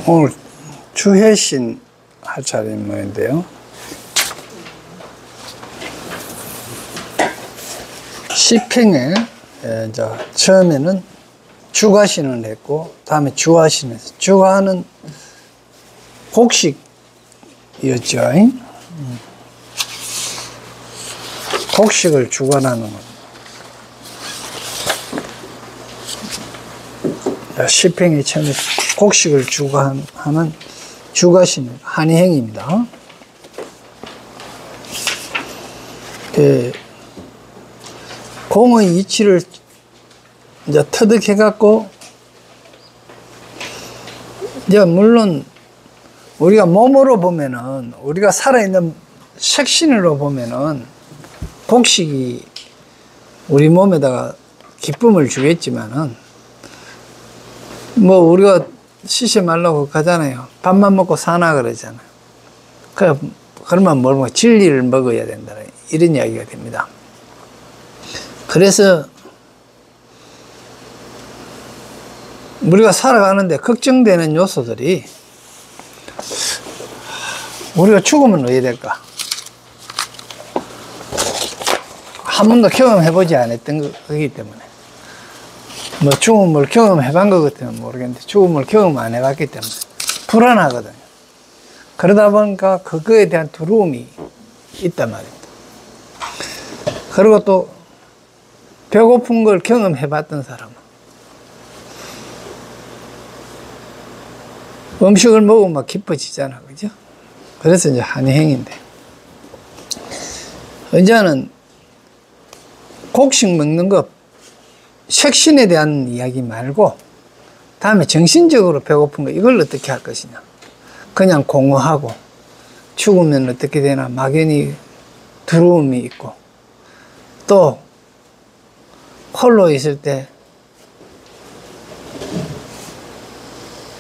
오늘 주해신 할 차례인데요. 시팽에 처음에는 주가신을 했고 다음에 주하신을 했어요. 주하는 곡식이었죠. 곡식을 주관하는 겁니다. 시팽이 처음에 곡식을 주관하는 주가신 한이행입니다. 공의 이치를 이제 터득해 갖고 이제 물론 우리가 몸으로 보면은 우리가 살아있는 색신으로 보면은 곡식이 우리 몸에다가 기쁨을 주겠지만은 뭐 우리가 시시 말라고 가잖아요. 밥만 먹고 사나 그러잖아요. 그러면 뭘 먹어? 진리를 먹어야 된다 이런 이야기가 됩니다. 그래서 우리가 살아가는데 걱정되는 요소들이 우리가 죽으면 어떻게 될까? 한 번도 경험해보지 않았던 거기 때문에 뭐 죽음을 경험해본 것 같으면 모르겠는데 죽음을 경험 안 해봤기 때문에 불안하거든요. 그러다 보니까 그거에 대한 두려움이 있단 말입니다. 그리고 또 배고픈 걸 경험해봤던 사람은 음식을 먹으면 막 기뻐지잖아, 그죠? 그래서 이제 한이행인데 이제는 곡식 먹는 것 색신에 대한 이야기 말고 다음에 정신적으로 배고픈 거 이걸 어떻게 할 것이냐. 그냥 공허하고 죽으면 어떻게 되나 막연히 두려움이 있고 또 홀로 있을 때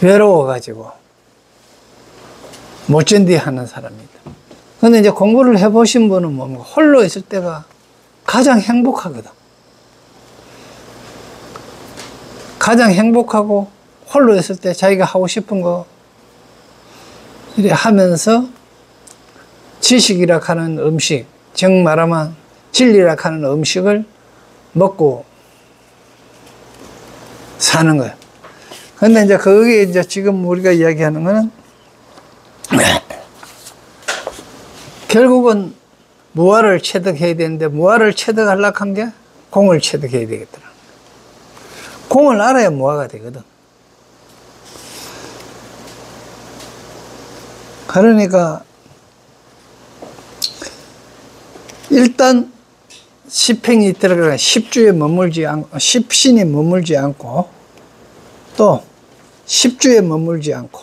외로워가지고 못 견디하는 사람입니다. 근데 이제 공부를 해보신 분은 뭡니까? 홀로 있을 때가 가장 행복하거든. 가장 행복하고 홀로 있을 때 자기가 하고 싶은 거 이래 하면서 지식이라 하는 음식, 즉 말하면 진리라 하는 음식을 먹고 사는 거예요. 근데 이제 거기에 이제 지금 우리가 이야기하는 거는 결국은 무아를 체득해야 되는데 무아를 체득하려고 한 게 공을 체득해야 되겠더라. 공을 알아야 무아가 되거든. 그러니까 일단 시팽이 들어가는 십주에 머물지 않고 십신이 머물지 않고 또 십주에 머물지 않고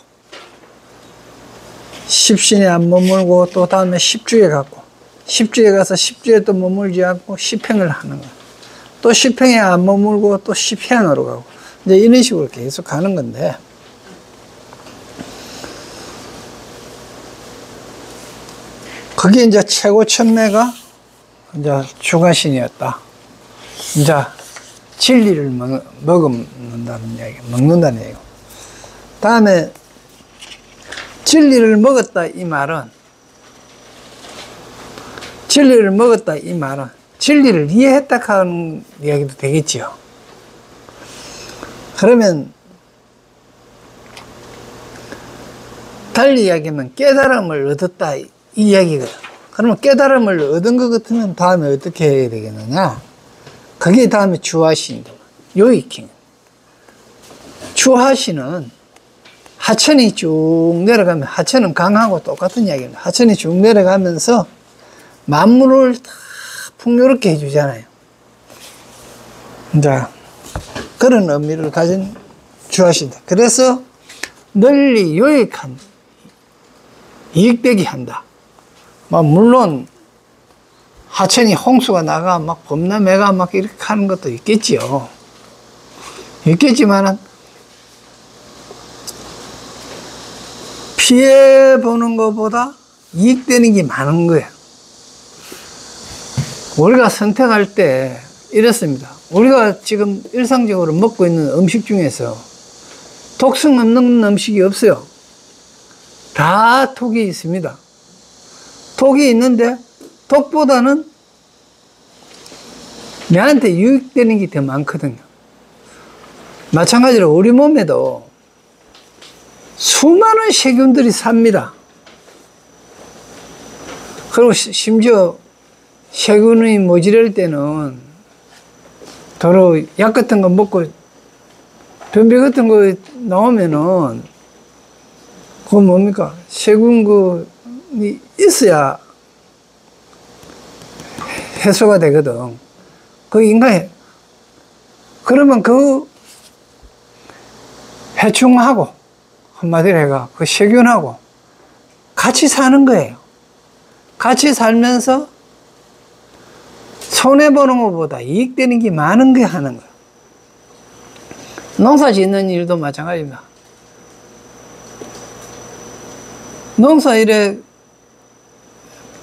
십신에 안 머물고 또 다음에 십주에 갔고 십주에 가서 십주에 또 머물지 않고 시팽을 하는 거야. 또 시팽에 안 머물고 또 시팽으로 가고 이제 이런 식으로 계속 가는 건데 그게 이제 최고 천매가 이제 주가신이었다. 이제 진리를 먹는다는 얘기, 먹는다는 얘기고. 다음에 진리를 먹었다 이 말은 진리를 이해했다 하는 이야기도 되겠지요. 그러면 달리 이야기하면 깨달음을 얻었다 이 이야기거든. 그러면 깨달음을 얻은 것 같으면 다음에 어떻게 해야 되겠느냐? 그게 다음에 주하신이다. 요이킹. 주하신은 하천이 쭉 내려가면 하천은 강하고 똑같은 이야기입니다. 하천이 쭉 내려가면서 만물을 다 풍요롭게 해주잖아요. 이제 그런 의미를 가진 주하신다. 그래서 널리 요익한 이익되게 한다. 물론 하천이 홍수가 나가 막 범람해가 막 이렇게 하는 것도 있겠지요. 있겠지만은 피해보는 것보다 이익되는 게 많은 거예요. 우리가 선택할 때 이렇습니다. 우리가 지금 일상적으로 먹고 있는 음식 중에서 독성 없는 음식이 없어요. 다 독이 있습니다. 독이 있는데 독보다는 내한테 유익되는 게 더 많거든요. 마찬가지로 우리 몸에도 수많은 세균들이 삽니다. 그리고 심지어 세균이 모자랄 때는 더러 약 같은 거 먹고 변비 같은 거 나오면은 그건 뭡니까? 세균이 있어야 해소가 되거든. 그 인간이 그러면 그 해충하고 한마디로 해가 그 세균하고 같이 사는 거예요. 같이 살면서 손해보는 것보다 이익되는 게 많은 게 하는 거예요. 농사 짓는 일도 마찬가지입니다. 농사 일에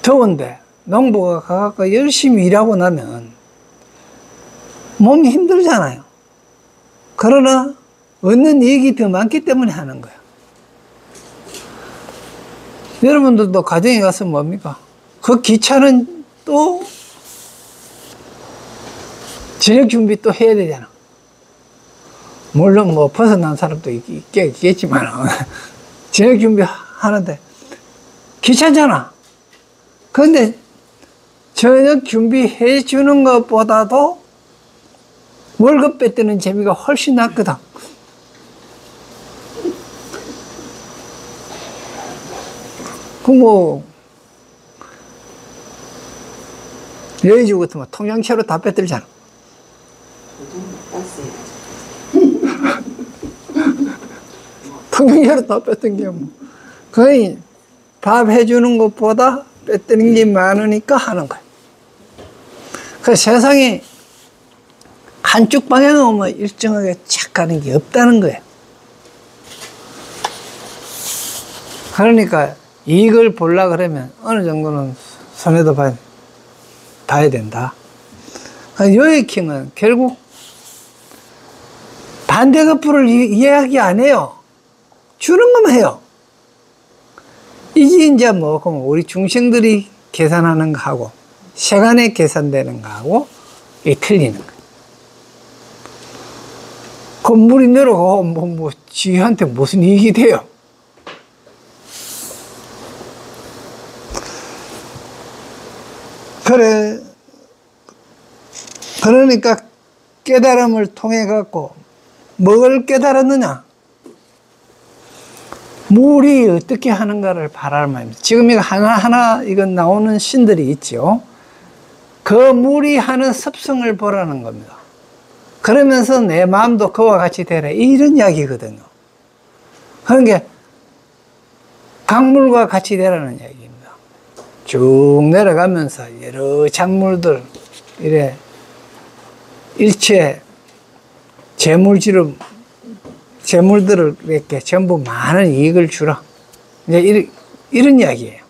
더운데 농부가 가서 열심히 일하고 나면 몸이 힘들잖아요. 그러나 얻는 이익이 더 많기 때문에 하는 거예요. 여러분들도 가정에 가서 뭡니까? 그 기차는 또 저녁 준비 또 해야 되잖아. 물론 뭐 벗어난 사람도 있겠지만 저녁 준비 하는데 귀찮잖아. 그런데 저녁 준비해 주는 것보다도 월급 뺏는 재미가 훨씬 낫거든. 그 뭐 여의주 같으면 통영채로 다 뺏들잖아. 통영채로 다 뺏던 게 뭐 거의 밥 해주는 것보다 뺏는 게 많으니까 하는 거야. 그 세상에 한쪽 방향으로만 일정하게 착 가는 게 없다는 거예요. 그러니까 이익을 보려고 그러면 어느 정도는 손해도 봐야 된다. 요익형은 결국 반대급부를 이야기 안 해요. 주는 것만 해요. 이게 이제 뭐 우리 중생들이 계산하는 거하고 시간에 계산되는 거하고 이게 틀리는 거예요. 건물이 내려가고 뭐 지한테 무슨 이익이 돼요? 그러니까 깨달음을 통해 갖고 뭘 깨달았느냐? 물이 어떻게 하는가를 바라는 말입니다. 지금 이거 하나하나 이건 나오는 신들이 있죠. 그 물이 하는 습성을 보라는 겁니다. 그러면서 내 마음도 그와 같이 되라. 이런 이야기거든요. 그러니까 강물과 같이 되라는 이야기입니다. 쭉 내려가면서 여러 작물들, 이래 일체 재물들을 이렇게 전부 많은 이익을 주라. 이제 이런 이야기예요.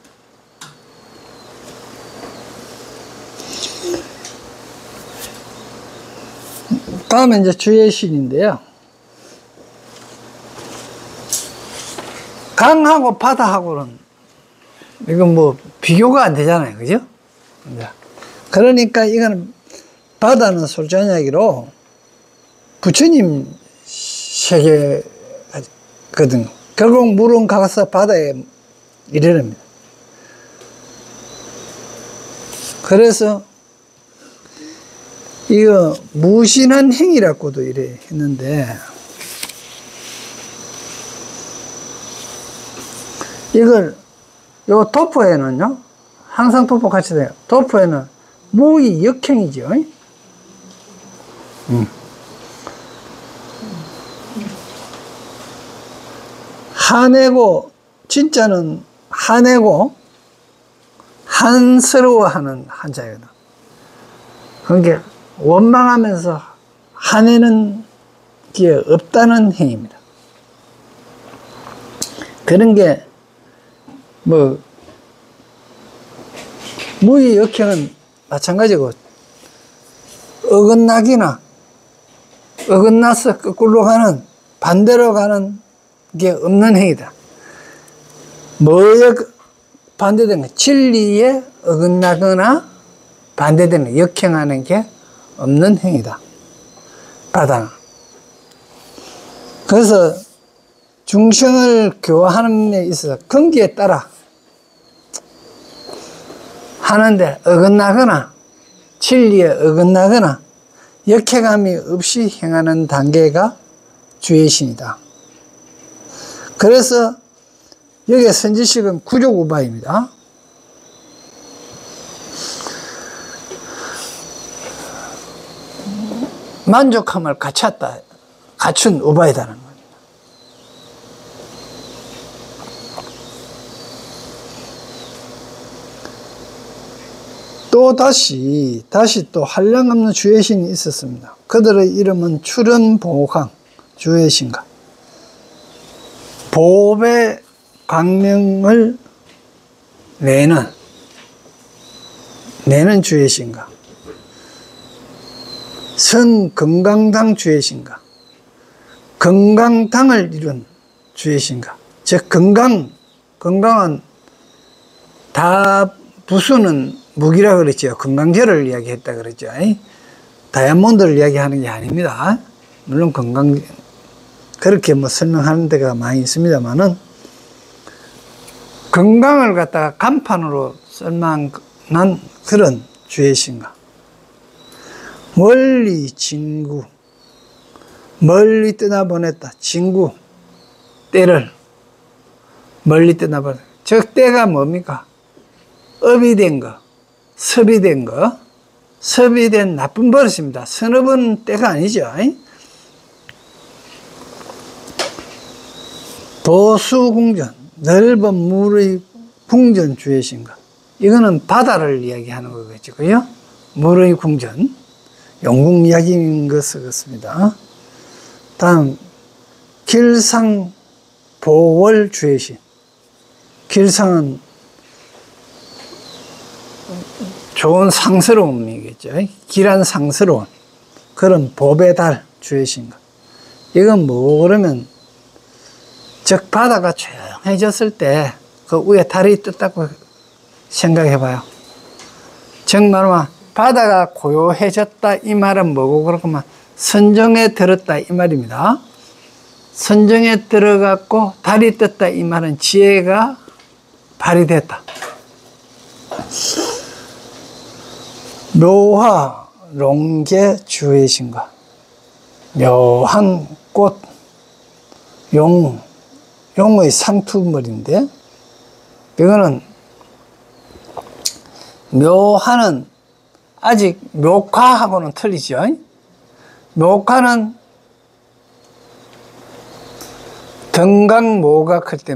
다음에 이제 주의 신인데요. 강하고 바다하고는 이건 뭐 비교가 안 되잖아요. 그죠? 그러니까 이거는 바다는 솔직한 이야기로 부처님 세계거든요. 결국 물은 가서 바다에 이르릅니다. 그래서 이거 무신한 행위라고도 이래 했는데 이걸 요 도포에는요 항상 도포 같이 돼요. 도포에는 무의 역행이죠. 화내고 진짜는 화내고 한스러워하는 한자거든. 그러니까 원망하면서 화내는 기에 없다는 행위입니다. 그런 게 뭐 무의 역행은 마찬가지고 어긋나서 거꾸로 가는 반대로 가는 게 없는 행위다. 뭐에 반대되는 거? 진리에 어긋나거나 반대되는 역행하는 게 없는 행위다. 바다는. 그래서 중생을 교화하는 데 있어서 근기에 따라 하는데 어긋나거나 진리에 어긋나거나 역행함이 없이 행하는 단계가 주의신이다. 그래서 여기에 선지식은 구족우바입니다. 만족함을 갖춘 우바이다는 겁니다. 또 다시 또 한량없는 주의신이 있었습니다. 그들의 이름은 출현보강 주의신가, 보배 광명을 내는 주의신가, 선건강당 주의신가, 건강당을 이룬 주의신가. 즉 건강은 다 부수는 무기라 그랬죠. 건강제를 이야기했다 그랬죠. 다이아몬드를 이야기하는 게 아닙니다. 물론 그렇게 뭐 설명하는 데가 많이 있습니다만은, 건강을 갖다가 간판으로 쓸만한 그런 주의신가. 멀리 진구, 멀리 떠나보냈다. 진구, 때를 멀리 떠나보냈다. 즉 때가 뭡니까? 업이 된 거, 섭이 된 거, 섭이 된 나쁜 버릇입니다. 선업은 때가 아니죠. 도수궁전, 넓은 물의 궁전 주의신가. 이거는 바다를 이야기하는 거겠고요. 물의 궁전, 용궁 이야기인 것 같습니다. 다음 길상 보월 주의신. 길상은 좋은 상스러움이겠죠. 길한 상스러운 그런 법의 달 주의신가. 이건 뭐 그러면, 즉 바다가 조용해졌을 때 그 위에 달이 떴다고 생각해 봐요. 즉 말하면 바다가 고요해졌다 이 말은 뭐고, 그렇구만 선정에 들었다 이 말입니다. 선정에 들어갔고 달이 떴다 이 말은 지혜가 발휘됐다. 묘화 롱계 주의신가. 묘한 꽃, 용의 상투물인데, 이거는 묘화는 아직 묘화하고는 틀리죠. 묘화는 등각모각할 때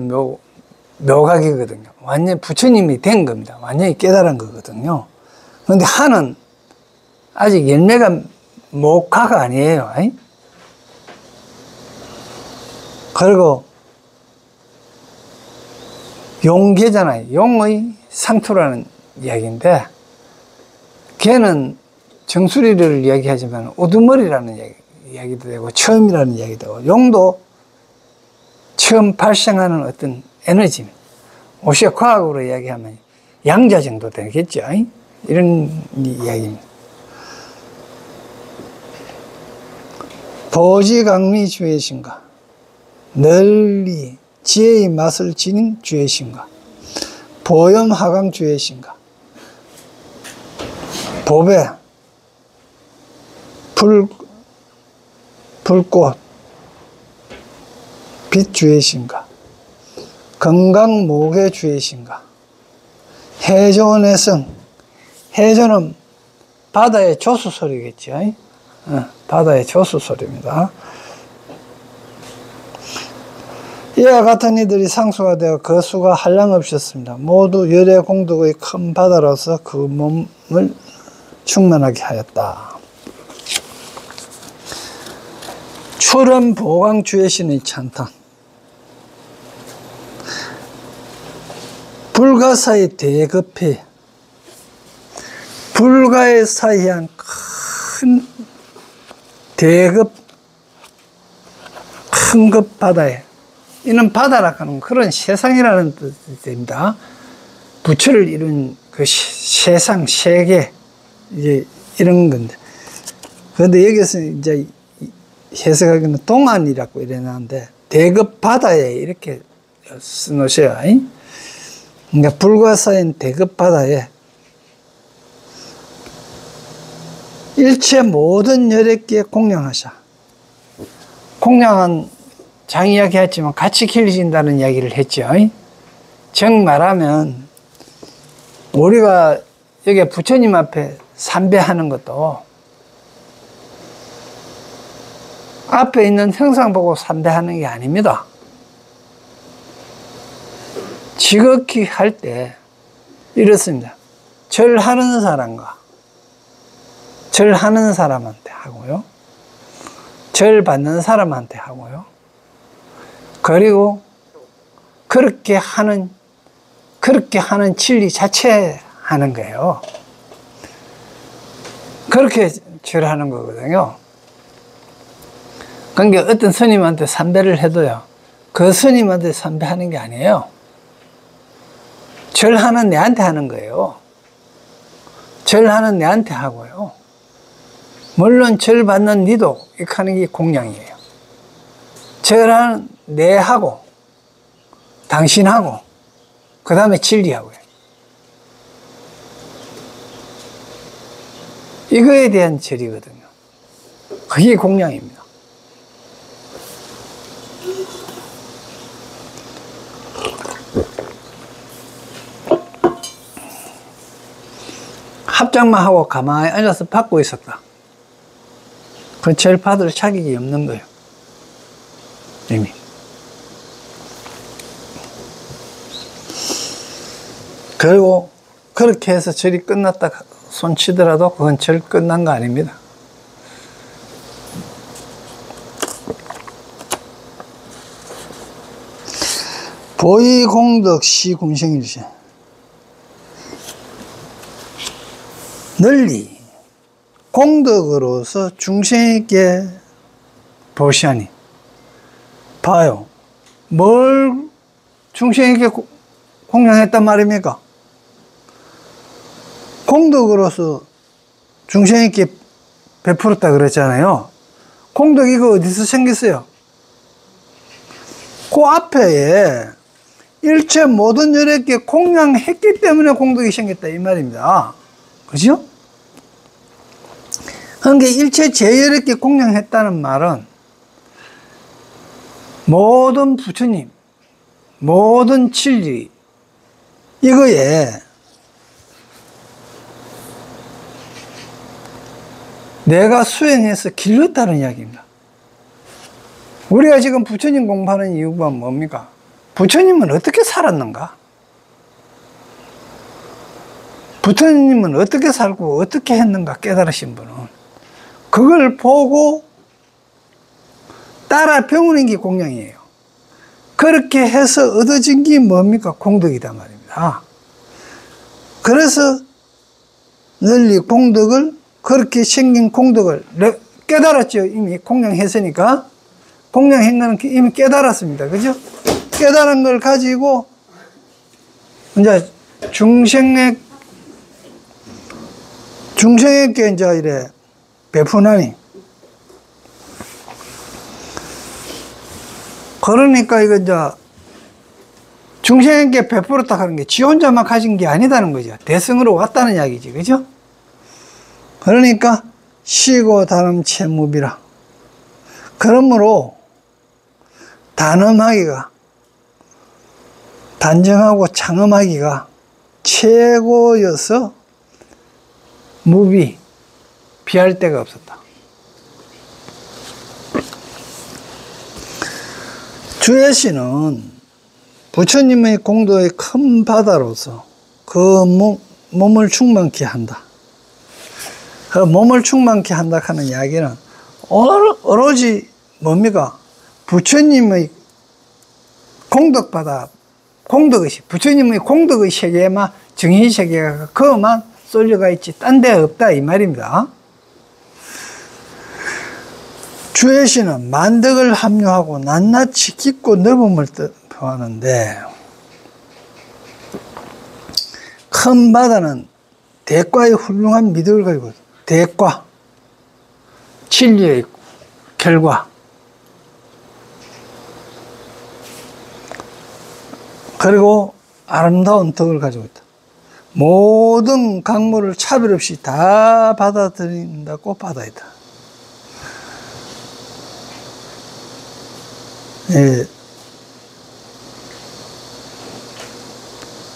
묘각이거든요. 완전히 부처님이 된 겁니다. 완전히 깨달은 거거든요. 그런데 한은 아직 열매가 목화가 아니에요. 그리고 용계잖아요. 용의 상투라는 이야기인데, 걔는 정수리를 이야기하지만 우두머리라는 이야기도 되고 처음이라는 이야기도 되고, 용도 처음 발생하는 어떤 에너지입니다. 오시아 과학으로 이야기하면 양자 정도 되겠죠. 이런 이야기입니다. 보지강미 주의신가. 널리 지혜의 맛을 지닌 주의신가. 보염하강 주의신가. 보배, 불꽃, 빛 주의신가. 건강목의 주의신가. 해존의 성. 해존은 바다의 조수 소리겠죠. 바다의 조수 소리입니다. 이와 같은 이들이 상수가 되어 그 수가 한량없었습니다. 모두 열의 공덕의 큰 바다로서 그 몸을 충만하게 하였다. 출원 보강 주의신의 찬탄. 불가사의 대급해. 불가에 사이한 큰 대급, 큰 급 바다에. 이는 바다라 하는 그런 세상이라는 뜻입니다. 부처를 이룬 그 세상, 세계, 이제 이런 건데. 그런데 여기서 이제 해석하기는 동안이라고 이래놨는데, 대급 바다에 이렇게 써놓으셔요. 그러니까 불과 쌓인 대급 바다에 일체 모든 여력기에 공양하셔. 공양은 장 이야기 했지만 같이 길러진다는 이야기를 했죠. 즉 말하면 우리가 여기 부처님 앞에 삼배하는 것도 앞에 있는 형상 보고 삼배하는 게 아닙니다. 지극히 할 때 이렇습니다. 절하는 사람과 절하는 사람한테 하고요. 절 받는 사람한테 하고요. 그리고 그렇게 하는 진리 자체 하는 거예요. 그렇게 절하는 거거든요. 그러니까 어떤 스님한테 삼배를 해도요, 그 스님한테 삼배하는 게 아니에요. 절하는 내한테 하는 거예요. 절하는 내한테 하고요. 물론 절 받는 니도 이렇게 하는 게 공양이에요. 절하는 내하고 당신하고 그 다음에 진리하고요. 이거에 대한 절이거든요. 그게 공양입니다. 합장만 하고 가만히 앉아서 받고 있었다. 그 절 받을 자격이 없는 거예요. 이미. 그리고 그렇게 해서 절이 끝났다 손치더라도 그건 절 끝난 거 아닙니다. 보이공덕 시군생일시. 널리 공덕으로서 중생에게 보시하니. 봐요. 뭘 중생에게 공양했단 말입니까? 공덕으로서 중생에게 베풀었다 그랬잖아요. 공덕 이거 어디서 생겼어요? 그 앞에 일체 모든 열에게 공양했기 때문에 공덕이 생겼다 이 말입니다. 그죠? 그러니까 일체 제열에게 공양했다는 말은 모든 부처님, 모든 진리 이거에 내가 수행해서 길렀다는 이야기입니다. 우리가 지금 부처님 공부하는 이유가 뭡니까? 부처님은 어떻게 살았는가? 부처님은 어떻게 살고 어떻게 했는가 깨달으신 분은 그걸 보고 따라 배우는 게 공양이에요. 그렇게 해서 얻어진 게 뭡니까? 공덕이다 말입니다. 그래서 널리 공덕을 그렇게 생긴 공덕을 깨달았죠. 이미 공양했으니까. 공양한 거는 이미 깨달았습니다. 그죠? 깨달은 걸 가지고 이제 중생에게 이제 이래 베푸나니. 그러니까 이거 이제 중생에게 베풀었다 하는 게 지 혼자만 가진 게 아니다는 거죠. 대승으로 왔다는 이야기지. 그죠? 그러니까 쉬고 다름 채무비라. 그러므로 단엄하기가, 단정하고 장엄하기가 최고여서 무비, 비할 데가 없었다. 주예시는 부처님의 공덕의 큰 바다로서 그 몸을 충만케 한다. 그 몸을 충만케 한다 하는 이야기는 오로지 뭡니까? 부처님의 공덕받아, 공덕의식, 부처님의 공덕의 세계에만, 정신 세계가 그것만 쏠려가 있지, 딴 데 없다, 이 말입니다. 주해시는 만덕을 합류하고 낱낱이 깊고 넓음을 표하는데, 큰 바다는 대과의 훌륭한 미덕을 가지고, 대과, 진리의 결과, 그리고 아름다운 덕을 가지고 있다. 모든 강물을 차별 없이 다 받아들인다고 바다이다. 예.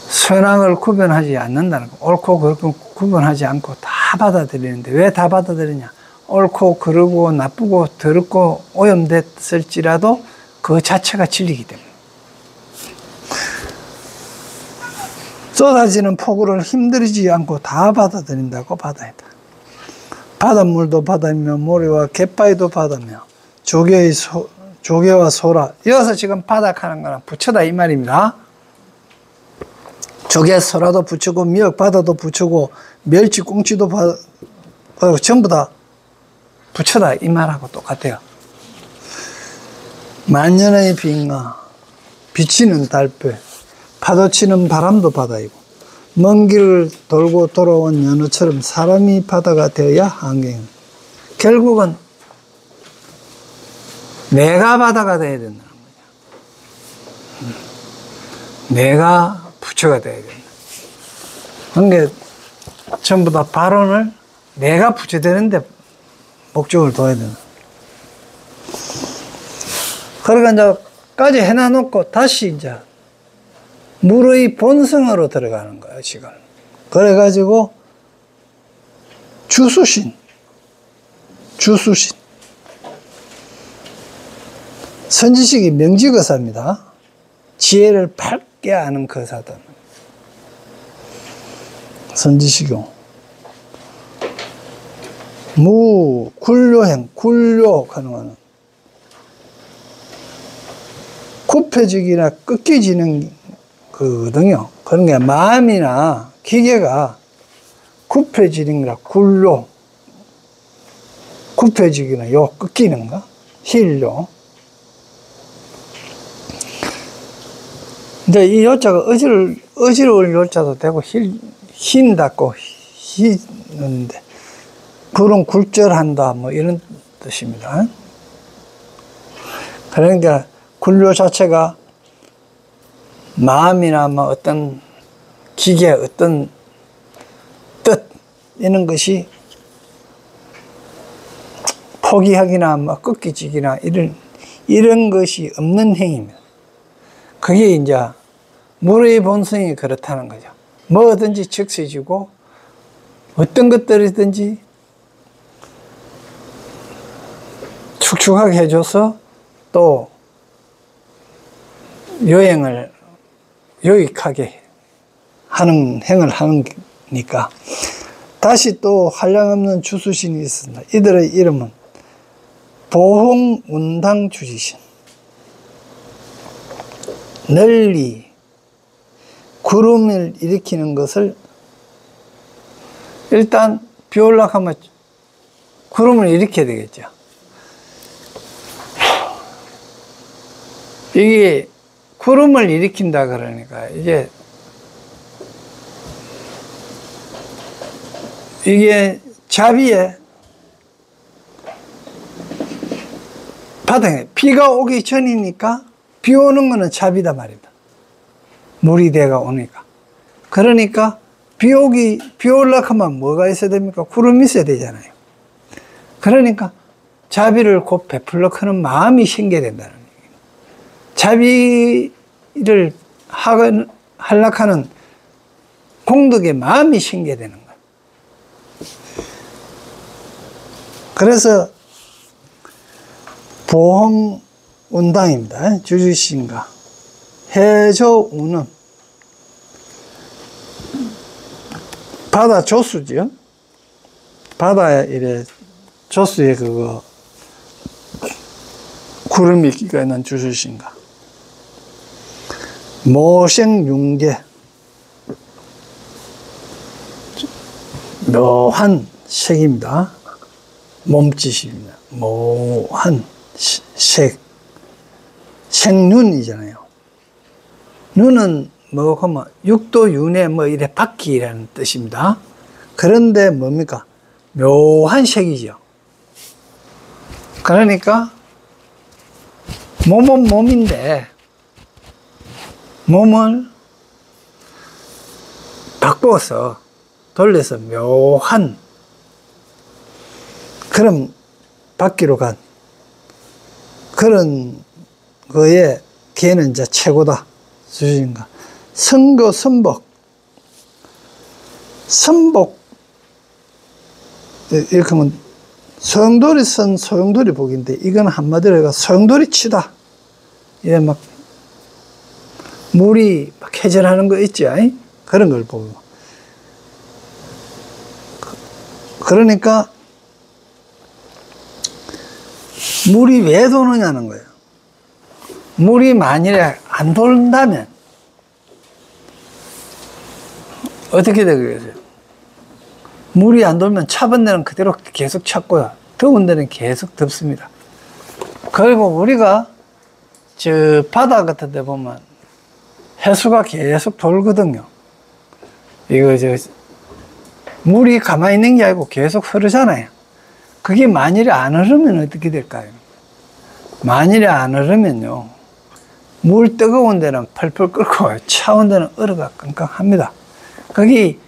선악을 구별하지 않는다는 거. 옳고 그르고 구분하지 않고 다 받아들이는데, 왜 다 받아들이냐? 옳고 그르고 나쁘고 더럽고 오염됐을지라도 그 자체가 진리이기 때문에. 쏟아지는 폭우를 힘들이지 않고 다 받아들인다고 바다이다. 바닷물도 바다며 모래와 갯바위도 바다며 조개와 소라. 이어서 지금 바닥하는 거는 부처다 이 말입니다. 조개, 소라도 부처고 미역, 바다도 부처고 멸치, 꽁치도 전부 다 부처다 이 말하고 똑같아요. 만년의 빙하, 비치는 달배, 파도치는 바람도 바다이고, 먼 길을 돌고 돌아온 연어처럼 사람이 바다가 되어야 한계입니다. 결국은 내가 바다가 되어야 된다는 거죠. 내가 부처가 되어야 된다. 그러니까 전부 다 발언을 내가 부처 되는데 목적을 둬야 된다. 그러니까 이제까지 해놔놓고 다시 이제 물의 본성으로 들어가는 거예요, 지금. 그래가지고, 주수신. 선지식이 명지거사입니다. 지혜를 밝게 아는 거사다. 선지식용. 굴료행, 굴료하는 거는 굽혀지기나 꺾여지는 거거든요. 그런 게 마음이나 기계가 굽혀지는 거라 굴료, 굽혀지기나 요 꺾이는 거, 힐료. 근데 이 요자가 어지러울 요자도 되고 흰다고 희는데 굴은 굴절한다 뭐 이런 뜻입니다. 그러니까 굴료 자체가 마음이나 뭐 어떤 기계, 어떤 뜻 이런 것이 포기하기나 뭐 꺾이지기나 이런 것이 없는 행위입니다. 그게 이제 물의 본성이 그렇다는 거죠. 뭐든지 즉시지고 어떤 것들이든지 축축하게 해줘서 또 여행을 유익하게 하는 행을 하니까 다시 또 한량없는 주수신이 있습니다. 이들의 이름은 보홍운당주지신. 널리 구름을 일으키는 것을 일단 비 올라가면 구름을 일으켜야 되겠죠. 이게 구름을 일으킨다 그러니까 이게 자비에 바닥에 비가 오기 전이니까 비 오는 거는 자비다 말입니다. 물이 대가 오니까. 그러니까 비 올라고 하면 뭐가 있어야 됩니까? 구름이 있어야 되잖아요. 그러니까 자비를 곧 베풀려고 하는 마음이 생겨야 된다는 얘기예요. 자비를 하려고 하는 공덕의 마음이 생겨야 되는 거예요. 그래서 보홍운당입니다. 주주신가 해조운은 바다 조수죠. 바다에 이래 조수에 그거 구름이 끼가 있는 주술신가. 모생융계, 묘한 색입니다. 몸짓입니다. 묘한 색, 생눈이잖아요. 눈은 뭐 하면 육도윤회 뭐 이래 바퀴라는 뜻입니다. 그런데 뭡니까? 묘한 색이죠. 그러니까 몸은 몸인데 몸을 바꿔서 돌려서 묘한 그런 바퀴로 간 그런 거에 걔는 이제 최고다. 수준인가. 선교 선복. 선복. 이렇게 하면 소용돌이 선 소용돌이 복인데 이건 한마디로 소용돌이 치다. 이래 막 물이 막 회전하는 거 있지? 그런 걸 보고. 그러니까 물이 왜 도느냐는 거예요. 물이 만일에 안 돈다면 어떻게 되겠어요? 물이 안 돌면 차은 데는 그대로 계속 찼고요. 더운 데는 계속 덥습니다. 그리고 우리가 저 바다 같은 데 보면 해수가 계속 돌거든요. 이거 물이 가만히 있는 게 아니고 계속 흐르잖아요. 그게 만일에 안 흐르면 어떻게 될까요? 만일에 안 흐르면요, 물 뜨거운 데는 펄펄 끓고 차운 데는 얼어가 깜깜합니다. 거기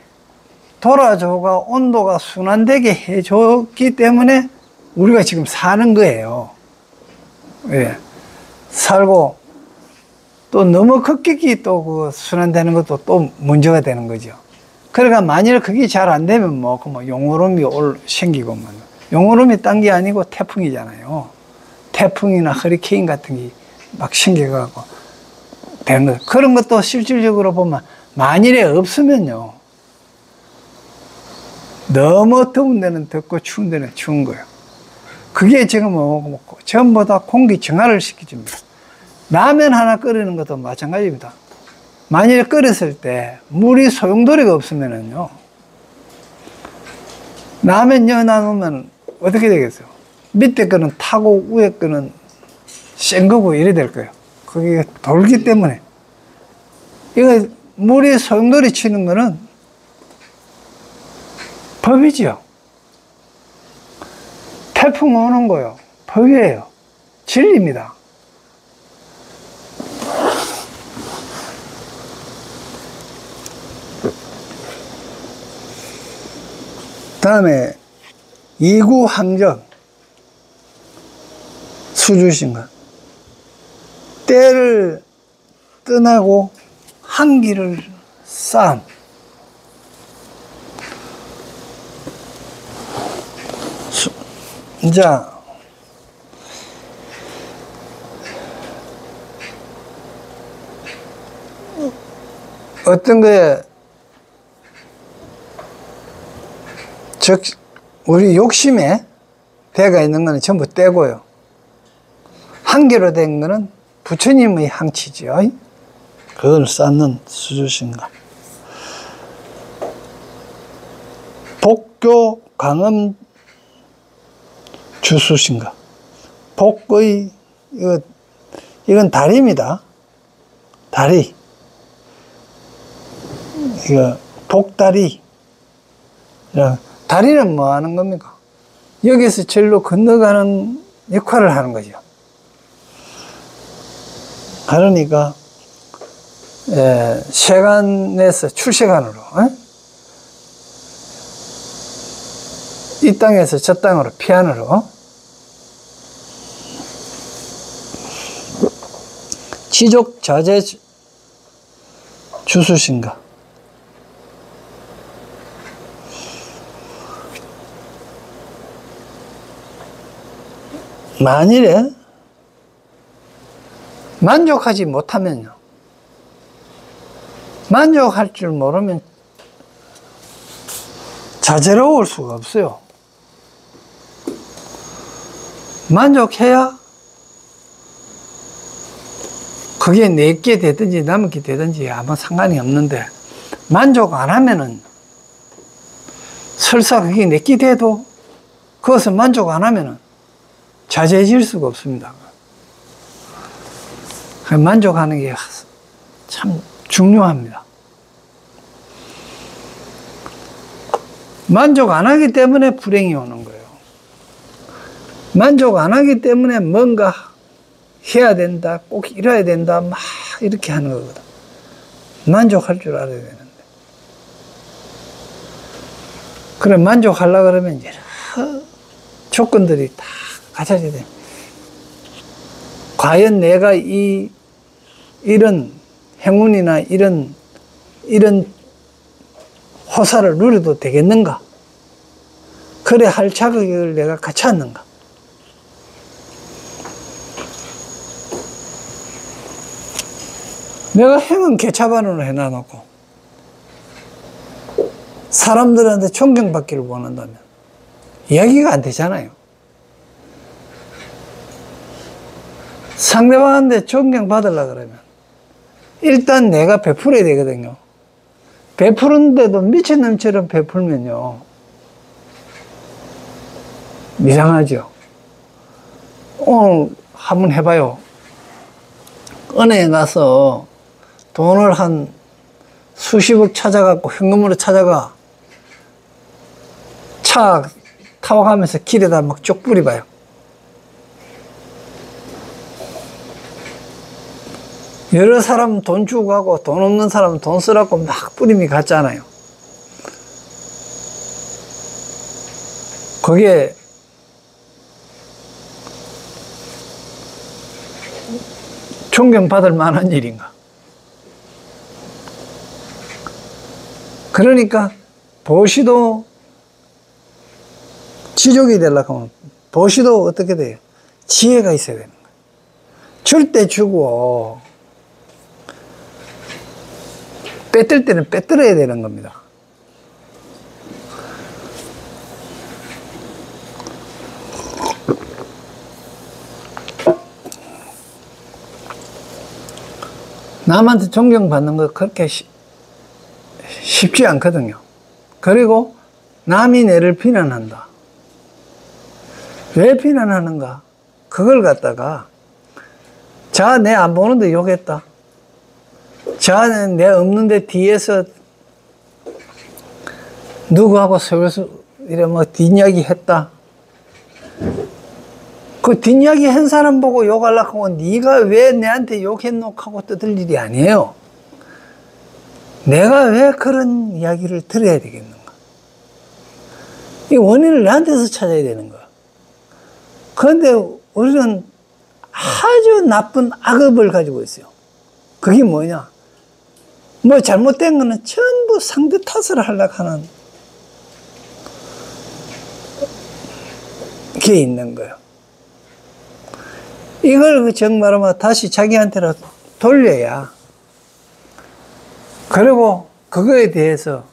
돌아줘가 온도가 순환되게 해줬기 때문에 우리가 지금 사는 거예요. 예. 살고 또 너무 급격히 또 그 순환되는 것도 또 문제가 되는 거죠. 그러니까 만일 그게 잘 안 되면 뭐 용오름이 생기고 뭐 용오름이 딴 게 아니고 태풍이잖아요. 태풍이나 허리케인 같은 게 막 생겨가고 되는 거예요. 그런 것도 실질적으로 보면 만일에 없으면요, 너무 더운 데는 덥고 추운 데는 추운 거예요. 그게 지금 뭐 전부 다 공기 정화를 시켜줍니다. 라면 하나 끓이는 것도 마찬가지입니다. 만일에 끓였을 때 물이 소용돌이가 없으면은요, 라면 여기다 놓으면 어떻게 되겠어요? 밑에 거는 타고 위에 거는 센 거고 이래 될 거예요. 그게 돌기 때문에. 이거 물이 소용돌이 치는 거는 법이죠. 태풍 오는 거요. 법이에요. 진리입니다. 다음에 이구항정 수주신가. 때를 떠나고 한기를 쌓음. 자, 어떤 거에 우리 욕심에 배가 있는 거는 전부 떼고요. 한계로 된 거는 부처님의 항치죠. 그걸 쌓는 수주신가. 복교 강음 주수신가. 복의, 이건 다리입니다. 다리. 이거, 복다리. 다리는 뭐 하는 겁니까? 여기서 절로 건너가는 역할을 하는 거죠. 그러니까, 세간에서 출세간으로, 이 땅에서 저 땅으로 피안으로, 지족 자재 주수신가. 만일에 만족하지 못하면요, 만족할 줄 모르면 자제로울 수가 없어요. 만족해야 그게 내게 되든지 남게 되든지 아무 상관이 없는데, 만족 안 하면은, 설사 그게 내게 돼도, 그것을 만족 안 하면은, 자제해질 수가 없습니다. 만족하는 게 참 중요합니다. 만족 안 하기 때문에 불행이 오는 거예요. 만족 안 하기 때문에 뭔가 해야 된다, 꼭 이뤄야 된다, 막 이렇게 하는 거거든. 만족할 줄 알아야 되는데. 그래, 만족하려고 그러면 여러 조건들이 다 갖춰져야 돼. 과연 내가 이런 행운이나 이런 호사를 누려도 되겠는가? 그래 할 자격을 내가 갖췄는가? 내가 행운 개차반으로 해놔놓고 사람들한테 존경받기를 원한다면 이야기가 안 되잖아요. 상대방한테 존경받으려고 그러면 일단 내가 베풀어야 되거든요. 베푸는데도 미친놈처럼 베풀면요, 이상하죠. 오늘 한번 해봐요. 은행에 가서 돈을 한 수십억 찾아갖고 현금으로 찾아가 차 타고 가면서 길에다 막 쪽 뿌려봐요. 여러 사람은 돈 주고 가고 돈 없는 사람은 돈 쓰라고 막 뿌림이 같잖아요. 그게 존경받을 만한 일인가? 그러니까 보시도 지족이 되려고 하면 보시도 어떻게 돼요? 지혜가 있어야 되는 거예요. 줄 때 주고 빼뜰 때는 빼뜨려야 되는 겁니다. 남한테 존경받는 거 그렇게 쉽지 않거든요. 그리고 남이 내를 비난한다. 왜 비난하는가? 그걸 갖다가 자, 내 안 보는데 욕했다. 자, 내 없는데 뒤에서 누구하고 서울서 이래 뭐 뒷이야기 했다. 그 뒷이야기 한 사람 보고 욕하려고 하면 네가 왜 내한테 욕했노 하고 떠들 일이 아니에요. 내가 왜 그런 이야기를 들어야 되겠는가? 이 원인을 나한테서 찾아야 되는 거야. 그런데 우리는 아주 나쁜 악업을 가지고 있어요. 그게 뭐냐? 뭐 잘못된 거는 전부 상대 탓을 하려고 하는 게 있는 거예요. 이걸 정말로 다시 자기한테로 돌려야, 그리고 그거에 대해서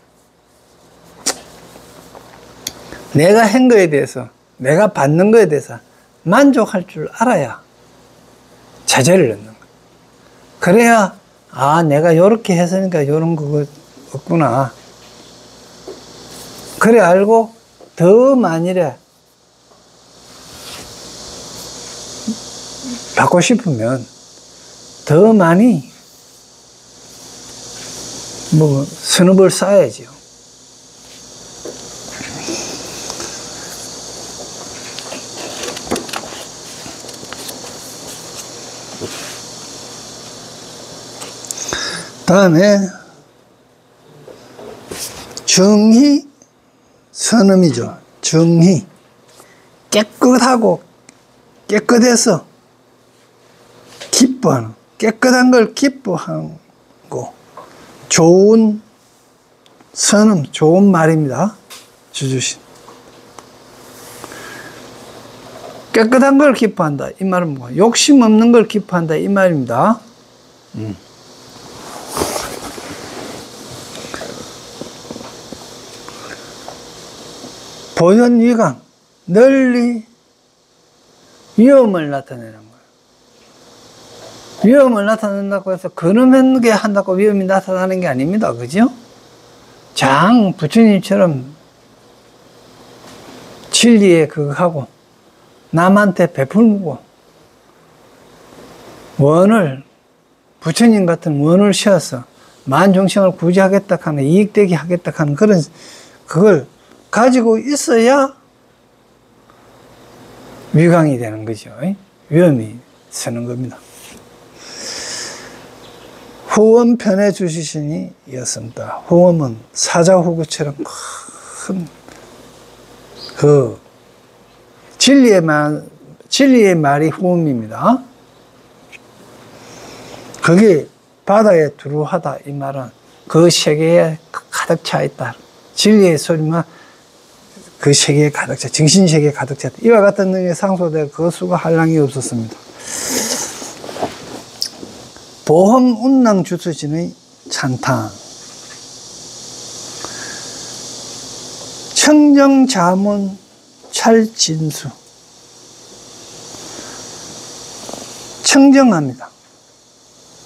내가 한 거에 대해서, 내가 받는 거에 대해서 만족할 줄 알아야 자제를 넣는 거예요. 그래야 아, 내가 요렇게 했으니까 요런 거 없구나. 그래 알고 더 만일에 받고 싶으면 더 많이 뭐 선업을 쌓아야죠. 다음에 정희 선음이죠. 정희, 깨끗하고 깨끗해서 기뻐하는, 깨끗한 걸 기뻐하고 좋은 선음, 좋은 말입니다. 주주신 깨끗한 걸 기뻐한다. 이 말은 뭐야? 욕심 없는 걸 기뻐한다. 이 말입니다. 보현위강, 널리 위험을 나타내는 거예요. 위험을 나타낸다고 해서 근엄하게 한다고 위험이 나타나는 게 아닙니다. 그죠? 장 부처님처럼 진리에 그거 하고 남한테 베풀고 원을 부처님 같은 원을 씌워서 만종생을 구제하겠다 하는 이익되게 하겠다 하는 그런 그걸 가지고 있어야 위강이 되는 거죠. 위험이 서는 겁니다. 후엄 편해 주시시니 이었습니다. 후엄은 사자후구처럼 큰 그 진리의 말이 후엄입니다. 그게 바다에 두루하다 이 말은 그 세계에 가득 차 있다. 진리의 소리만 그 세계에 가득 차, 정신세계에 가득 차 있다. 이와 같은 능에 상소되어 그 수가 한량이 없었습니다. 보험 운낭 주수진의 찬탄. 청정자문 찰진수. 청정합니다.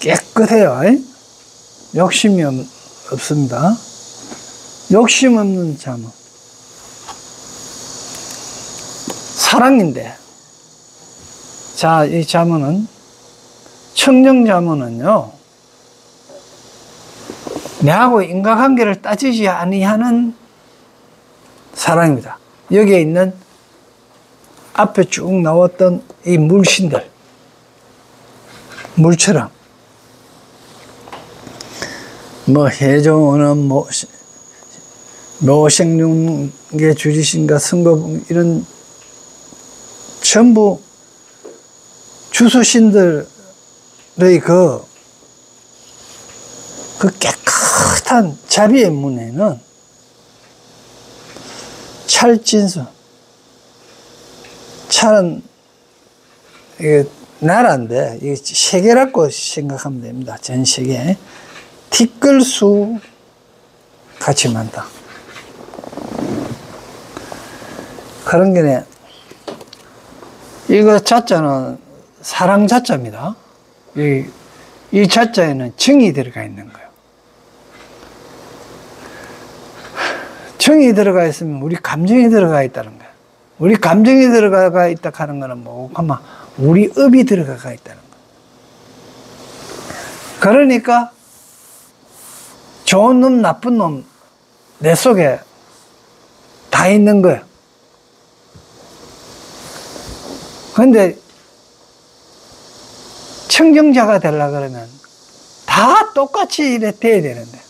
깨끗해요. 욕심이 없습니다. 욕심 없는 자문. 사랑인데. 자, 이 자문은, 청정자문은요, 내하고 인과관계를 따지지 아니하는 사랑입니다. 여기에 있는 앞에 쭉 나왔던 이 물신들, 물처럼 뭐 해조는 묘생룡계 주지신가 승거 이런 전부 주수신들의 그 깨끗한 자비의 문에는 찰진수, 찰은 이게 나라인데 이게 세계라고 생각하면 됩니다. 전 세계 티끌수 같이 많다. 그런 게네. 이거 자자는 사랑 자자입니다. 이 자자에는 정이 들어가 있는 거예요. 정이 들어가 있으면 우리 감정이 들어가 있다는 거예요. 우리 감정이 들어가 있다 하는 거는 뭐, 아마 우리 업이 들어가 있다는 거예요. 그러니까 좋은 놈, 나쁜 놈 내 속에 다 있는 거예요. 그런데 청정자가 되려고 그러면 다 똑같이 이래 돼야 되는데,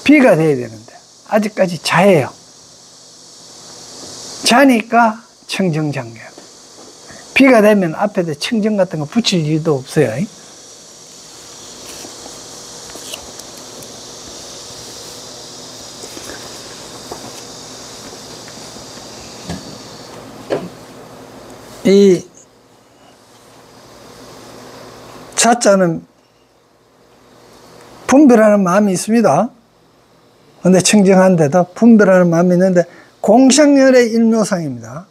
비가 돼야 되는데 아직까지 자예요. 자니까 청정자인 거예요. 비가 되면 앞에다 청정 같은 거 붙일 이유도 없어요. 이 자자는 분별하는 마음이 있습니다. 근데 청정한데도 분별하는 마음이 있는데 공상열의 일묘상입니다.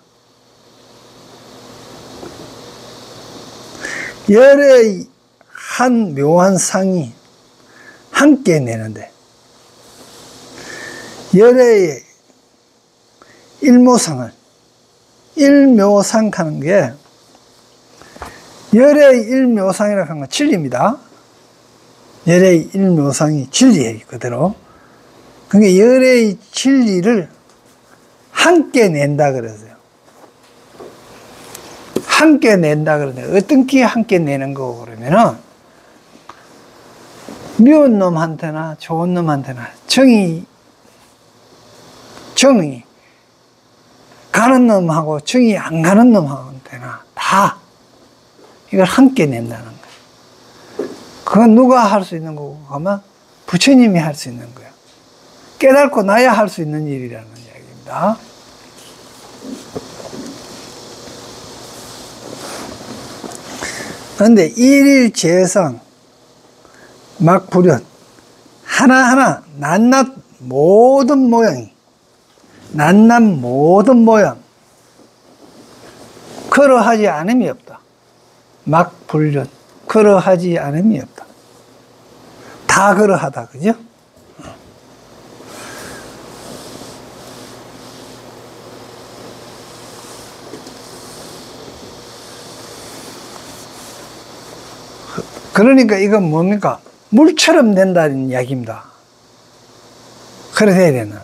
열의 한 묘한 상이 함께 내는데 열의 일묘상을 일묘상 하는 게 열의 일묘상이라고 하는 건 진리입니다. 열의 일묘상이 진리예요, 그대로. 그러니까 열의 진리를 함께 낸다 그러세요. 함께 낸다 그러는데 어떤 끼에 함께 내는 거고 그러면은 미운 놈한테나 좋은 놈한테나 정이 가는 놈하고 정이 안 가는 놈한테나 다 이걸 함께 낸다는 거예요. 그건 누가 할 수 있는 거고 하면 부처님이 할 수 있는 거예요. 깨닫고 나야 할 수 있는 일이라는 이야기입니다. 그런데 일일재상 막불연 하나하나 낱낱 모든 모양이 낱낱 모든 모양 그러하지 않음이 없다. 막불연 그러하지 않음이 없다. 다 그러하다. 그죠? 그러니까 이건 뭡니까? 물처럼 된다는 이야기입니다. 그래 돼야 되나?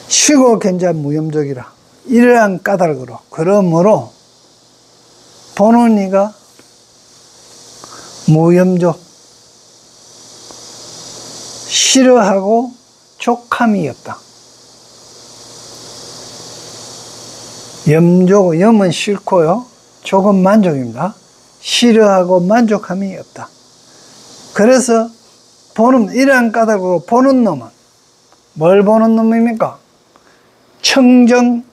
쉬고 견자 무염족이라. 이러한 까닭으로. 그러므로 보는 이가 무염족, 싫어하고 족함이 없다. 염족, 염은 싫고요. 족은 만족입니다. 싫어하고 만족함이 없다. 그래서 보는, 이러한 까닭으로 보는 놈은 뭘 보는 놈입니까? 청정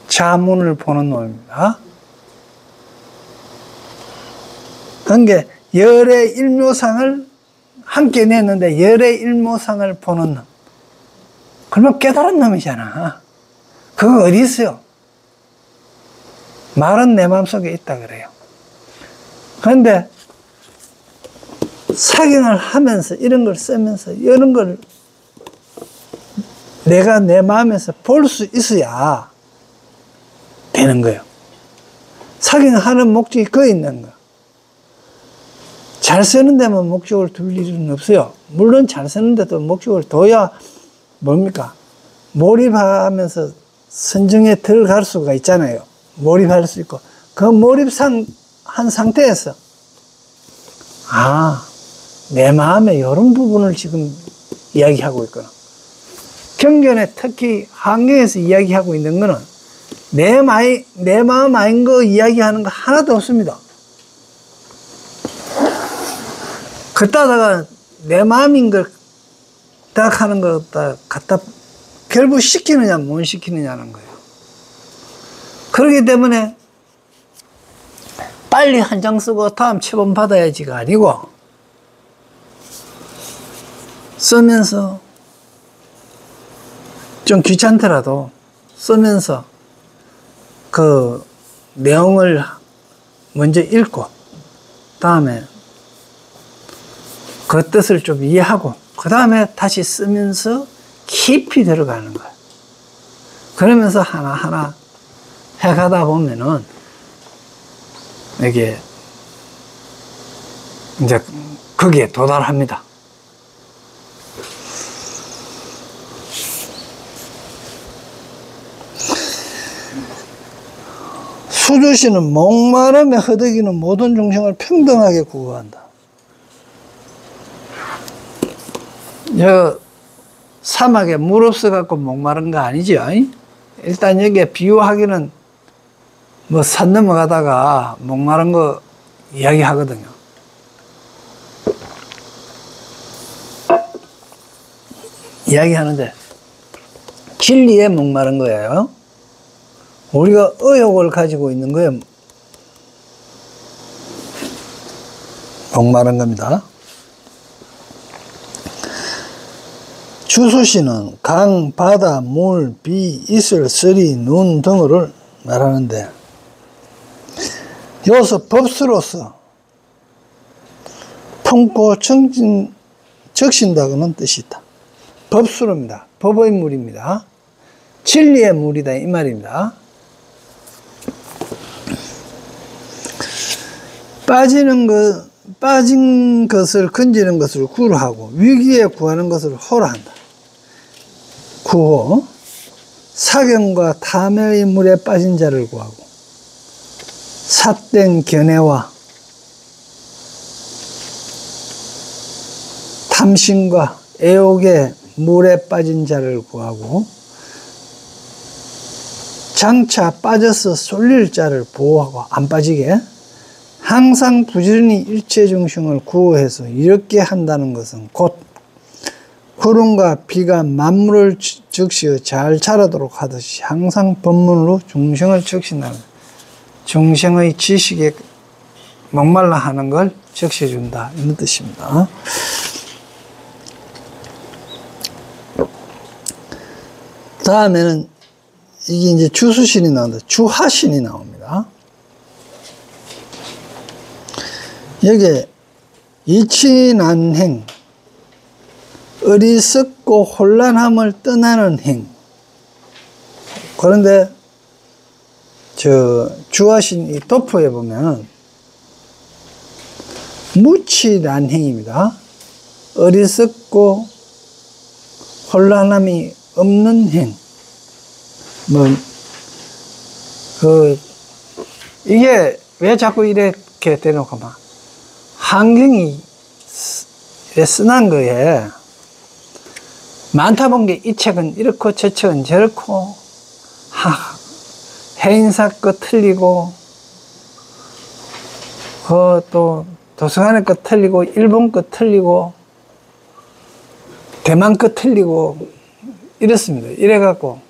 자문을 보는 놈입니다. 그러니까 열의 일묘상을 함께 냈는데 열의 일묘상을 보는 놈. 그러면 깨달은 놈이잖아. 그거 어디 있어요? 말은 내 마음속에 있다 그래요. 그런데 사경을 하면서 이런 걸 쓰면서 이런 걸 내가 내 마음에서 볼 수 있어야 되는 거예요. 사경하는 목적이 그거 있는 거예요. 잘 쓰는 데만 목적을 둘 일은 없어요. 물론 잘 쓰는 데도 목적을 둬야 뭡니까? 몰입하면서 선정에 들어갈 수가 있잖아요. 몰입할 수 있고. 그 몰입한 상태에서 내 마음의 이런 부분을 지금 이야기하고 있구나. 경전에 특히 한경에서 이야기하고 있는 거는 내 마음 아닌 거 이야기하는 거 하나도 없습니다. 그따다가 내 마음인 걸 딱 하는 거 갖다 결부 시키느냐 못 시키느냐는 거예요. 그렇기 때문에 빨리 한 장 쓰고 다음 처분 받아야지가 아니고 쓰면서 좀 귀찮더라도 쓰면서 그 내용을 먼저 읽고 다음에 그 뜻을 좀 이해하고 그 다음에 다시 쓰면서 깊이 들어가는 거예요. 그러면서 하나하나 해가다 보면은 이게 이제 거기에 도달합니다. 수조시는 목마름에 허덕이는 모든 중생을 평등하게 구호한다. 사막에 물 없어갖고 목마른 거 아니죠? 일단 여기에 비유하기는 뭐 산 넘어가다가 목마른 거 이야기 하거든요. 이야기하는데 진리에 목마른 거예요. 우리가 의욕을 가지고 있는 거에 목마른 겁니다. 주수시는 강, 바다, 물, 비, 이슬, 서리, 눈 등을 말하는데 여기서 법수로서 품고 적신다고는 뜻이 있다. 법수로입니다. 법의 물입니다. 진리의 물이다 이 말입니다. 빠진 것을 건지는 것을 구루하고 위기에 구하는 것을 호라한다. 구호, 사경과 탐의 물에 빠진 자를 구하고 삿된 견해와 탐심과 애욕의 물에 빠진 자를 구하고 장차 빠져서 쏠릴 자를 보호하고 안 빠지게 항상 부지런히 일체 중생을 구호해서 이렇게 한다는 것은 곧 구름과 비가 만물을 적시어 잘 자라도록 하듯이 항상 법문으로 중생을 적신다는 중생의 지식에 목말라 하는 걸 적셔준다 이런 뜻입니다. 다음에는 이게 이제 주수신이 나온다. 주하신이 나옵니다. 여기에 이치난행, 어리석고 혼란함을 떠나는 행. 그런데 주하신 이 도표에 보면 무치난행입니다. 어리석고 혼란함이 없는 행. 이게 왜 자꾸 이렇게 대놓고 막 환경이 쓴한 거에 많다 본 게 이 책은 이렇고 저 책은 저렇고 해인사 거 틀리고 또 도서관의 거 틀리고 일본 거 틀리고 대만 거 틀리고 이렇습니다. 이래갖고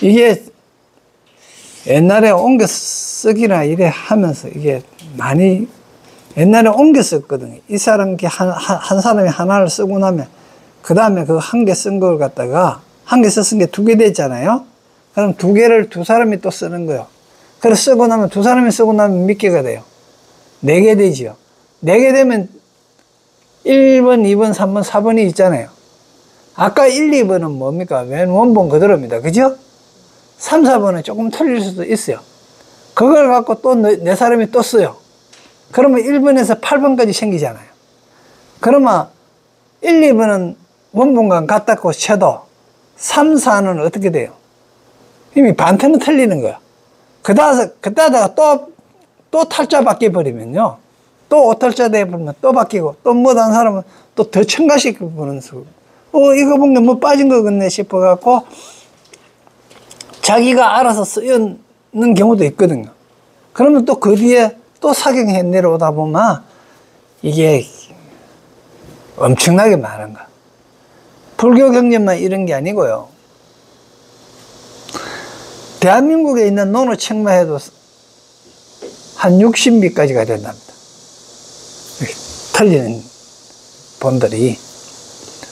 이게 옛날에 옮겨 쓰기나 이래 하면서 이게 많이 옛날에 옮겨 썼거든요. 이 사람 한 사람이 하나를 쓰고 나면 그 다음에 그 한 개 쓴 걸 갖다가 한 개 썼은 게 두 개 됐잖아요. 그럼 두 개를 두 사람이 또 쓰는 거예요. 그래서 쓰고 나면 두 사람이 쓰고 나면 몇 개가 돼요? 네 개 되지요. 네 개 되면 1번, 2번, 3번, 4번이 있잖아요. 아까 1, 2번은 뭡니까? 맨 원본 그대로입니다. 그죠? 3, 4번은 조금 틀릴 수도 있어요. 그걸 갖고 또 네 사람이 또 써요. 그러면 1번에서 8번까지 생기잖아요. 그러면 1, 2번은 원본과 같다고 쳐도 3, 4는 어떻게 돼요? 이미 반태는 틀리는 거야. 그다가 또 탈자 바뀌어버리면요. 또 오탈자 돼버리면 또 바뀌고, 또 못한 사람은 또 더 첨가시켜보는 수고. 이거 본 게 뭐 빠진 거겠네 싶어갖고, 자기가 알아서 쓰는 경우도 있거든요. 그러면 또 그 뒤에 또 사경해 내려오다 보면, 이게 엄청나게 많은 거야. 불교 경전만 이런 게 아니고요. 대한민국에 있는 논어책만 해도 한 60미까지가 된답니다. 틀리는 본들이.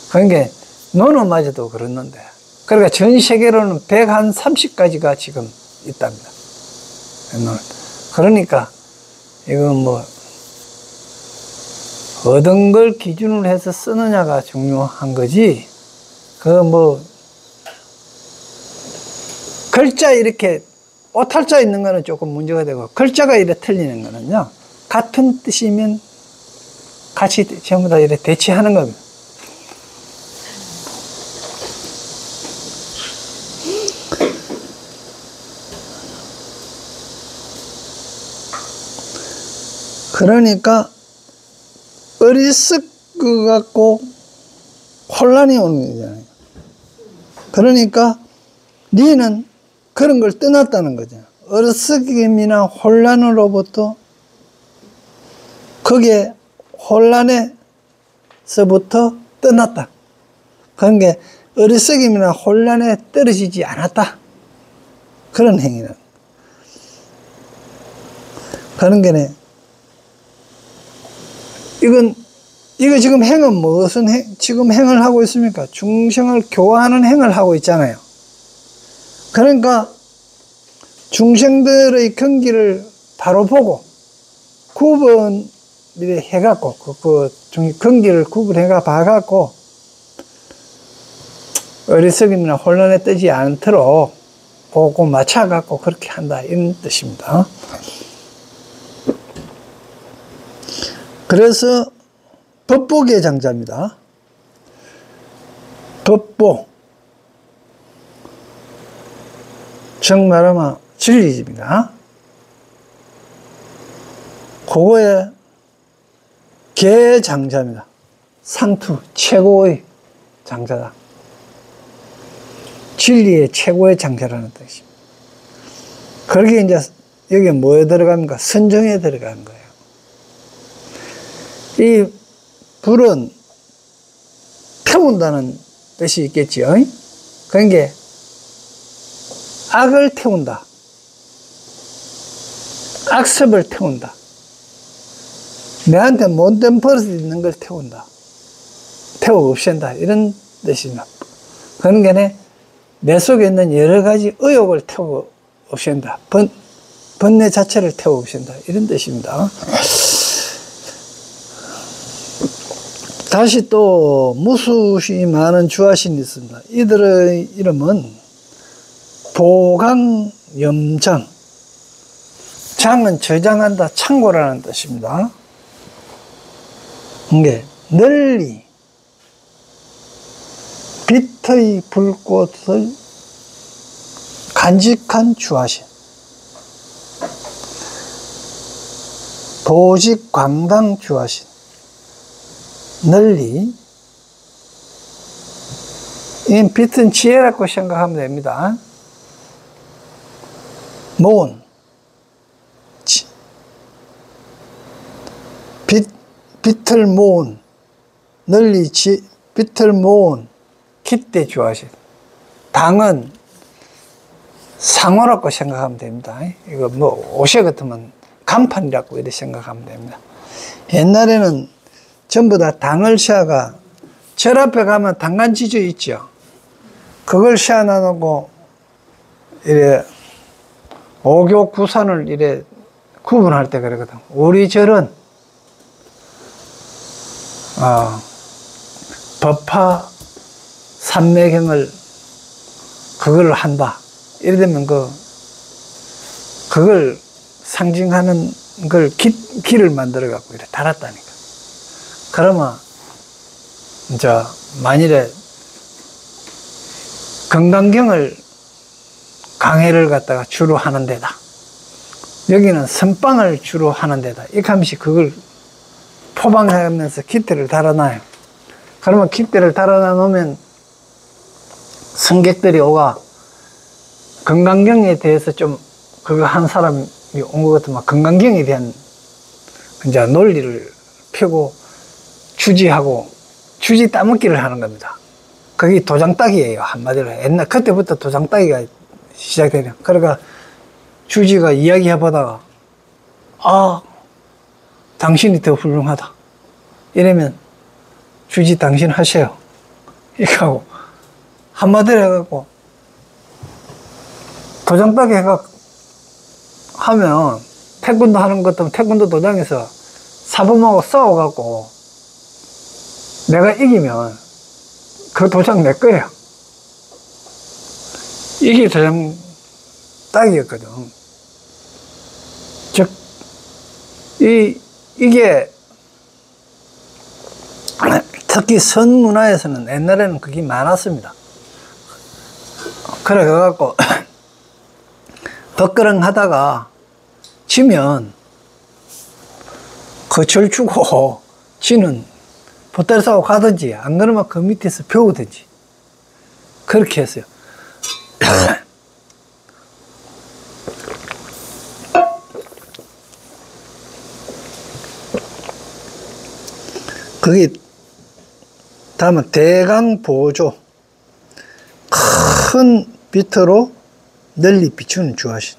그러니까 논어마저도 그렇는데. 그러니까 전 세계로는 130가지가 지금 있답니다. 그러니까 이건 뭐 어떤 걸 기준으로 해서 쓰느냐가 중요한 거지. 글자 이렇게 오탈자 있는 거는 조금 문제가 되고, 글자가 이렇게 틀리는 거는요, 같은 뜻이면 같이 전부 다 이렇게 대치하는 겁니다. 그러니까 어리석고 갖고 혼란이 오는 거잖아요. 그러니까 니는 그런 걸 떠났다는 거죠. 어리석임이나 혼란으로부터, 거기에 혼란에서부터 떠났다. 그런 게 어리석임이나 혼란에 떨어지지 않았다. 그런 행위는. 그런 게네. 이거 지금 행은 무슨 지금 행을 하고 있습니까? 중생을 교화하는 행을 하고 있잖아요. 그러니까 중생들의 경기를 바로 보고 구분 해갖고 경기를 구분해가 봐갖고 어리석임이나 혼란에 뜨지 않도록 그거 맞춰갖고 그렇게 한다, 이런 뜻입니다. 그래서 법보계 장자입니다. 법보, 즉 말하면 진리입니다. 그거에 계장자입니다. 상투, 최고의 장자다. 진리의 최고의 장자라는 뜻입니다. 그렇게 이제 여기에 뭐에 들어갑니까? 선정에 들어가는 거예요. 이 불은 태운다는 뜻이 있겠지요. 그러니까 악을 태운다. 악습을 태운다. 내한테 못된 버릇이 있는 걸 태운다. 태워 없앤다. 이런 뜻입니다. 그러니까 내 속에 있는 여러 가지 의욕을 태워 없앤다. 번뇌 자체를 태워 없앤다. 이런 뜻입니다. 다시 또 무수히 많은 주화신이 있습니다. 이들의 이름은 보강염장. 장은 저장한다, 창고라는 뜻입니다. 이게 널리 빛의 불꽃을 간직한 주화신. 보직광당 주화신. 널리, 이 빛은 지혜라고 생각하면 됩니다. 모은, 빛을 모은, 널리 빛을 모은 깃대 주화신. 당은 상어라고 생각하면 됩니다. 이거 뭐 옷에 같으면 간판이라고 이렇게 생각하면 됩니다. 옛날에는 전부 다 당을 씌어가, 절 앞에 가면 당간지주 있죠. 그걸 씌어놔놓고 이래 오교 구선을 이래 구분할 때 그러거든. 우리 절은 법화 삼매경을 그걸 한다. 이래 되면 그걸 상징하는 걸 길을 만들어 갖고 이렇게 달았다니까. 그러면 이제 만일에 건강경을 강해를 갖다가 주로 하는 데다, 여기는 선방을 주로 하는 데다, 이렇게 하면서 그걸 포방하면서 깃대를 달아놔요. 그러면 깃대를 달아놔 놓으면 승객들이 오가 건강경에 대해서 좀 그거 한 사람이 온 것 같으면 건강경에 대한 이제 논리를 펴고 주지하고 주지 따먹기를 하는 겁니다. 그게 도장 따기예요. 한마디로. 옛날 그때부터 도장 따기가 시작되네요. 그러니까 주지가 이야기해 보다가 당신이 더 훌륭하다. 이러면 주지 당신 하세요. 이렇게 하고 한마디로 해갖고 도장 따기 해갖고 하면 태권도 하는 것 같으면 태권도 도장에서 사범하고 싸워갖고 내가 이기면 그 도장 내 거예요. 이게 도장 따기였거든. 즉, 이게 특히 선 문화에서는 옛날에는 그게 많았습니다. 그래 갖고 덕그렁 하다가 지면 그 절 주고 지는 보따리 싸고 가든지, 안 그러면 그 밑에서 배우든지 그렇게 했어요. 그게 다음은 대강보조. 큰 빛으로 널리 비추는 주화신.